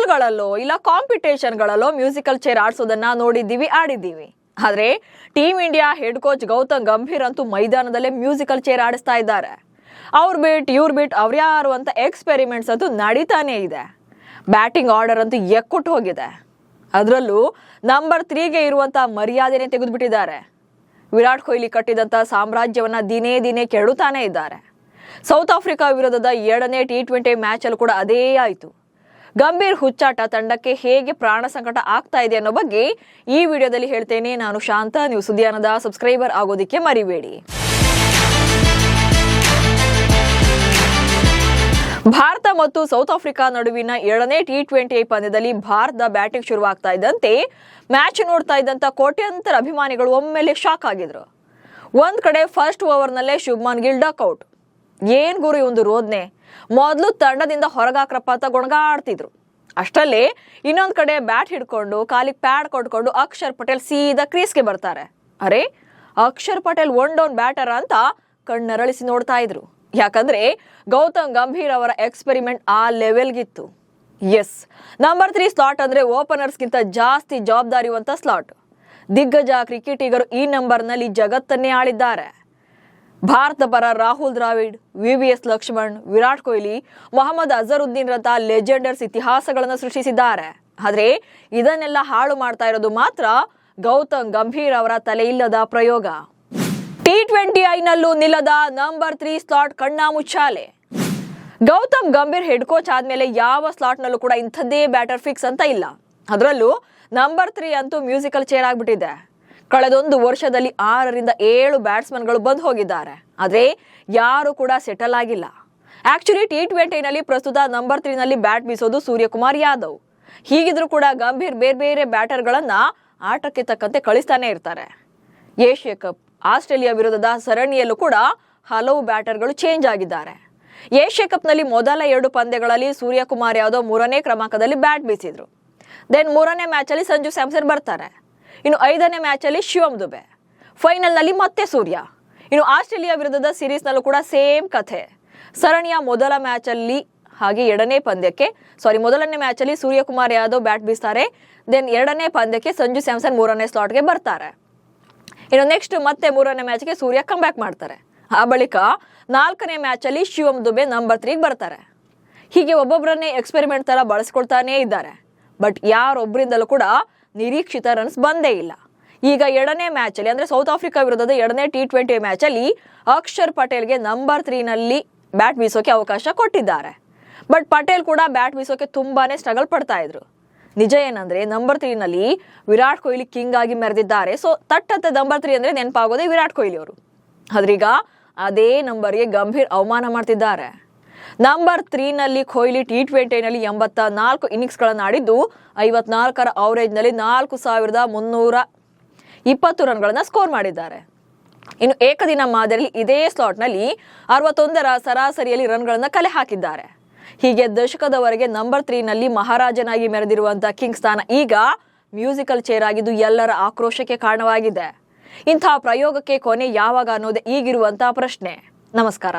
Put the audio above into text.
ಸ್ಕೂಲ್ಗಳಲ್ಲೋ ಇಲ್ಲ ಕಾಂಪಿಟೇಷನ್ಗಳಲ್ಲೋ musical chair ಆಡಿಸೋದನ್ನ ನೋಡಿದ್ದೀವಿ, ಆಡಿದ್ದೀವಿ. ಆದ್ರೆ team India head coach Gautam Gambhir ಅಂತೂ ಮೈದಾನದಲ್ಲೇ ಮ್ಯೂಸಿಕಲ್ ಚೇರ್ ಆಡಿಸ್ತಾ ಇದ್ದಾರೆ. ಅವ್ರ ಬಿಟ್ ಇವ್ರ ಬಿಟ್ ಅವ್ರ್ಯಾರು ಅಂತ ಎಕ್ಸ್ಪೆರಿಮೆಂಟ್ಸ್ ಅಂತೂ ನಡೀತಾನೆ ಇದೆ. ಬ್ಯಾಟಿಂಗ್ ಆರ್ಡರ್ ಅಂತೂ ಎಕ್ಕುಟ್ಟು ಹೋಗಿದೆ. ಅದರಲ್ಲೂ ನಂಬರ್ 3ಗೆ ಇರುವಂತ ಮರ್ಯಾದೆನೇ ತೆಗೆದುಬಿಟ್ಟಿದ್ದಾರೆ. ವಿರಾಟ್ ಕೊಹ್ಲಿ ಕಟ್ಟಿದಂತ ಸಾಮ್ರಾಜ್ಯವನ್ನ ದಿನೇ ದಿನೇ ಕೆಡುತ್ತಾನೆ ಇದ್ದಾರೆ. ಸೌತ್ ಆಫ್ರಿಕಾ ವಿರುದ್ಧದ 2ನೇ T20 ಮ್ಯಾಚ್ ಅಲ್ಲೂ ಕೂಡ ಅದೇ ಆಯಿತು. ಗಂಭೀರ್ ಹುಚ್ಚಾಟ ತಂಡಕ್ಕೆ ಹೇಗೆ ಪ್ರಾಣ ಸಂಕಟ ಆಗ್ತಾ ಇದೆ ಅನ್ನೋ ಬಗ್ಗೆ ಈ ವಿಡಿಯೋದಲ್ಲಿ ಹೇಳ್ತೇನೆ. ನಾನು ಶಾಂತ. ನೀವು ಸುದ್ದಿಯಾನದ ಸಬ್ಸ್ಕ್ರೈಬರ್ ಆಗೋದಿಕ್ಕೆ ಮರಿಬೇಡಿ. ಭಾರತ ಮತ್ತು ಸೌತ್ ಆಫ್ರಿಕಾ ನಡುವಿನ 2ನೇ T20 ಪಂದ್ಯದಲ್ಲಿ ಭಾರತದ ಬ್ಯಾಟಿಂಗ್ ಶುರುವಾಗ್ತಾ ಇದ್ದಂತೆ ಮ್ಯಾಚ್ ನೋಡ್ತಾ ಇದ್ದಂತ ಕೋಟ್ಯಾಂತರ ಅಭಿಮಾನಿಗಳು ಒಮ್ಮೆಲೆ ಶಾಕ್ ಆಗಿದ್ರು. ಒಂದ್ ಕಡೆ ಫಸ್ಟ್ ಓವರ್ನಲ್ಲೇ ಶುಭ್ಮನ್ ಗಿಲ್ ಡಕ್ಔಟ್. ಏನ್ ಗುರು ಒಂದು ರೋದ್ನೆ, ಮೊದಲು ತಂಡದಿಂದ ಹೊರಗಾಕ್ರಪ್ಪ ಅಂತ ಗೊಣಗಾಡ್ತಿದ್ರು. ಅಷ್ಟರಲ್ಲಿ ಇನ್ನೊಂದ್ ಕಡೆ ಬ್ಯಾಟ್ ಹಿಡ್ಕೊಂಡು ಕಾಲಿಗೆ ಪ್ಯಾಡ್ ಕೊಟ್ಕೊಂಡು ಅಕ್ಷರ್ ಪಟೇಲ್ ಸೀದಾ ಕ್ರೀಸ್ಗೆ ಬರ್ತಾರೆ. ಅರೆ, Akshar Patel one down batter ಅಂತ ಕಣ್ಣರಳಿಸಿ ನೋಡ್ತಾ ಇದ್ರು. ಯಾಕಂದ್ರೆ ಗೌತಮ್ ಗಂಭೀರ್ ಅವರ ಎಕ್ಸ್ಪೆರಿಮೆಂಟ್ ಆ ಲೆವೆಲ್ಗಿತ್ತು. ಎಸ್, ನಂಬರ್ 3 ಸ್ಲಾಟ್ ಅಂದ್ರೆ ಓಪನರ್ಸ್ಗಿಂತ ಜಾಸ್ತಿ ಜವಾಬ್ದಾರಿಯುವಂತ ಸ್ಲಾಟ್. ದಿಗ್ಗಜ ಕ್ರಿಕೆಟಿಗರು ಈ ನಂಬರ್ನಲ್ಲಿ ಜಗತ್ತನ್ನೇ ಆಳಿದ್ದಾರೆ. ಭಾರತ ಪರ ರಾಹುಲ್ ದ್ರಾವಿಡ್, VVS ಲಕ್ಷ್ಮಣ್, ವಿರಾಟ್ ಕೊಹ್ಲಿ, ಮೊಹಮ್ಮದ್ ಅಜರುದ್ದೀನ್ ರಂತ ಲೆಜೆಂಡರ್ಸ್ ಇತಿಹಾಸಗಳನ್ನು ಸೃಷ್ಟಿಸಿದ್ದಾರೆ. ಆದ್ರೆ ಇದನ್ನೆಲ್ಲ ಹಾಳು ಮಾಡ್ತಾ ಇರೋದು ಮಾತ್ರ ಗೌತಮ್ ಗಂಭೀರ್ ಅವರ ತಲೆ ಇಲ್ಲದ ಪ್ರಯೋಗ. T20ನಲ್ಲೂ ನಿಲ್ಲದ ನಂಬರ್ 3 ಸ್ಲಾಟ್ ಕಣ್ಣಾ ಮುಚ್ಚಾಲೆ. ಗೌತಮ್ ಗಂಭೀರ್ ಹೆಡ್ ಕೋಚ್ ಆದ್ಮೇಲೆ ಯಾವ ಸ್ಲಾಟ್ ನಲ್ಲೂ ಕೂಡ ಇಂಥದ್ದೇ ಬ್ಯಾಟರ್ ಫಿಕ್ಸ್ ಅಂತ ಇಲ್ಲ. ಅದರಲ್ಲೂ ನಂಬರ್ 3 ಅಂತೂ ಮ್ಯೂಸಿಕಲ್ ಚೇರ್ ಆಗ್ಬಿಟ್ಟಿದೆ. ಕಳೆದೊಂದು ವರ್ಷದಲ್ಲಿ 6ರಿಂದ 7 ಬ್ಯಾಟ್ಸ್ಮನ್ಗಳು ಬಂದು ಹೋಗಿದ್ದಾರೆ. ಆದ್ರೆ ಯಾರು ಕೂಡ ಸೆಟಲ್ ಆಗಿಲ್ಲ. ಆಕ್ಚುಲಿ T20ನಲ್ಲಿ ಪ್ರಸ್ತುತ ನಂಬರ್ 3ನಲ್ಲಿ ಬ್ಯಾಟ್ ಬೀಸೋದು ಸೂರ್ಯಕುಮಾರ್ ಯಾದವ್. ಹೀಗಿದ್ರೂ ಕೂಡ ಗಂಭೀರ್ ಬೇರೆ ಬೇರೆ ಬ್ಯಾಟರ್ಗಳನ್ನ ಆಟಕ್ಕೆ ತಕ್ಕಂತೆ ಕಳಿಸ್ತಾನೆ ಇರ್ತಾರೆ. ಏಷ್ಯಾ ಕಪ್, ಆಸ್ಟ್ರೇಲಿಯಾ ವಿರುದ್ಧದ ಸರಣಿಯಲ್ಲೂ ಕೂಡ ಹಲವು ಬ್ಯಾಟರ್ಗಳು ಚೇಂಜ್ ಆಗಿದ್ದಾರೆ. ಏಷ್ಯಾ ಕಪ್ನಲ್ಲಿ ಮೊದಲ 2 ಪಂದ್ಯಗಳಲ್ಲಿ ಸೂರ್ಯಕುಮಾರ್ ಯಾದವ್ 3ನೇ ಕ್ರಮಾಂಕದಲ್ಲಿ ಬ್ಯಾಟ್ ಬೀಸಿದ್ರು. ದೆನ್ 3ನೇ ಮ್ಯಾಚ್ ಅಲ್ಲಿ ಸಂಜು ಸ್ಯಾಮ್ಸನ್ ಬರ್ತಾರೆ. ಇನ್ನು 5ನೇ ಮ್ಯಾಚ್ ಅಲ್ಲಿ ಶಿವಮ್ ದುಬೆ. ಫೈನಲ್ ನಲ್ಲಿ ಮತ್ತೆ ಸೂರ್ಯ. ಇನ್ನು ಆಸ್ಟ್ರೇಲಿಯಾ ವಿರುದ್ಧದ ಸೀರೀಸ್ ನಲ್ಲೂ ಕೂಡ ಸೇಮ್ ಕಥೆ. ಸರಣಿಯ ಮೊದಲ ಮ್ಯಾಚ್ ಅಲ್ಲಿ ಹಾಗೆ ಮೊದಲನೇ ಮ್ಯಾಚ್ ಅಲ್ಲಿ ಸೂರ್ಯಕುಮಾರ್ ಯಾದವ್ ಬ್ಯಾಟ್ ಬೀಸ್ತಾರೆ. ದೆನ್ 2ನೇ ಪಂದ್ಯಕ್ಕೆ ಸಂಜು ಸ್ಯಾಮ್ಸನ್ 3ನೇ ಸ್ಲಾಟ್ಗೆ ಬರ್ತಾರೆ. ಇನ್ನು ನೆಕ್ಸ್ಟ್ ಮತ್ತೆ 3ನೇ ಮ್ಯಾಚ್ಗೆ ಸೂರ್ಯ ಕಮ್ ಬ್ಯಾಕ್ ಮಾಡ್ತಾರೆ. ಆ ಬಳಿಕ 4ನೇ ಮ್ಯಾಚ್ ಅಲ್ಲಿ ಶಿವಮ್ ದುಬೆ ನಂಬರ್ 3ಗೆ ಬರ್ತಾರೆ. ಹೀಗೆ ಒಬ್ಬೊಬ್ಬರನ್ನೇ ಎಕ್ಸ್ಪೆರಿಮೆಂಟ್ ತರ ಬಳಸ್ಕೊಳ್ತಾನೆ ಇದ್ದಾರೆ. ಬಟ್ ಯಾರೊಬ್ಬರಿಂದಲೂ ಕೂಡ ನಿರೀಕ್ಷಿತ ರನ್ಸ್ ಬಂದೇ ಇಲ್ಲ. ಈಗ 2ನೇ ಮ್ಯಾಚ್ ಅಲ್ಲಿ ಅಂದ್ರೆ ಸೌತ್ ಆಫ್ರಿಕಾ ವಿರುದ್ಧದ 2ನೇ T20 ಮ್ಯಾಚ್ ಅಲ್ಲಿ ಅಕ್ಷರ್ ಪಟೇಲ್ಗೆ ನಂಬರ್ 3ನಲ್ಲಿ ಬ್ಯಾಟ್ ಬೀಸೋಕೆ ಅವಕಾಶ ಕೊಟ್ಟಿದ್ದಾರೆ. ಬಟ್ ಪಟೇಲ್ ಕೂಡ ಬ್ಯಾಟ್ ಬೀಸೋಕೆ ತುಂಬಾನೇ ಸ್ಟ್ರಗಲ್ ಪಡ್ತಾ ಇದ್ರು. ನಿಜ ಏನಂದ್ರೆ ನಂಬರ್ 3ನಲ್ಲಿ ವಿರಾಟ್ ಕೊಹ್ಲಿ ಕಿಂಗ್ ಆಗಿ ಮೆರೆದಿದ್ದಾರೆ. ಸೊ ತಟ್ಟತ್ತೆ ನಂಬರ್ 3 ಅಂದ್ರೆ ನೆನಪಾಗೋದೇ ವಿರಾಟ್ ಕೊಹ್ಲಿ ಅವರು. ಆದ್ರೀಗ ಅದೇ ನಂಬರ್ಗೆ ಗಂಭೀರ್ ಅವಮಾನ ಮಾಡ್ತಿದ್ದಾರೆ. ನಂಬರ್ 3ನಲ್ಲಿ ಕೊಹ್ಲಿ T20ನಲ್ಲಿ 84 ಇನ್ನಿಂಗ್ಸ್ಗಳನ್ನು ಆಡಿದ್ದು 54ರ ಅವರೇಜ್ನಲ್ಲಿ 4320 ರನ್ಗಳನ್ನ ಸ್ಕೋರ್ ಮಾಡಿದ್ದಾರೆ. ಇನ್ನು ಏಕದಿನ ಮಾದರಿಯಲ್ಲಿ ಇದೇ ಸ್ಲಾಟ್ನಲ್ಲಿ 61ರ ಸರಾಸರಿಯಲ್ಲಿ ರನ್ಗಳನ್ನ ಕಲೆ ಹಾಕಿದ್ದಾರೆ. ಹೀಗೆ ದಶಕದವರೆಗೆ ನಂಬರ್ 3ನಲ್ಲಿ ಮಹಾರಾಜನಾಗಿ ಮೆರೆದಿರುವಂತಹ ಕಿಂಗ್ ಸ್ಥಾನ ಈಗ ಮ್ಯೂಸಿಕಲ್ ಚೇರ್ ಆಗಿದ್ದು ಎಲ್ಲರ ಆಕ್ರೋಶಕ್ಕೆ ಕಾರಣವಾಗಿದೆ. ಇಂತಹ ಪ್ರಯೋಗಕ್ಕೆ ಕೊನೆ ಯಾವಾಗ ಅನ್ನೋದೇ ಈಗಿರುವಂತಹ ಪ್ರಶ್ನೆ. ನಮಸ್ಕಾರ.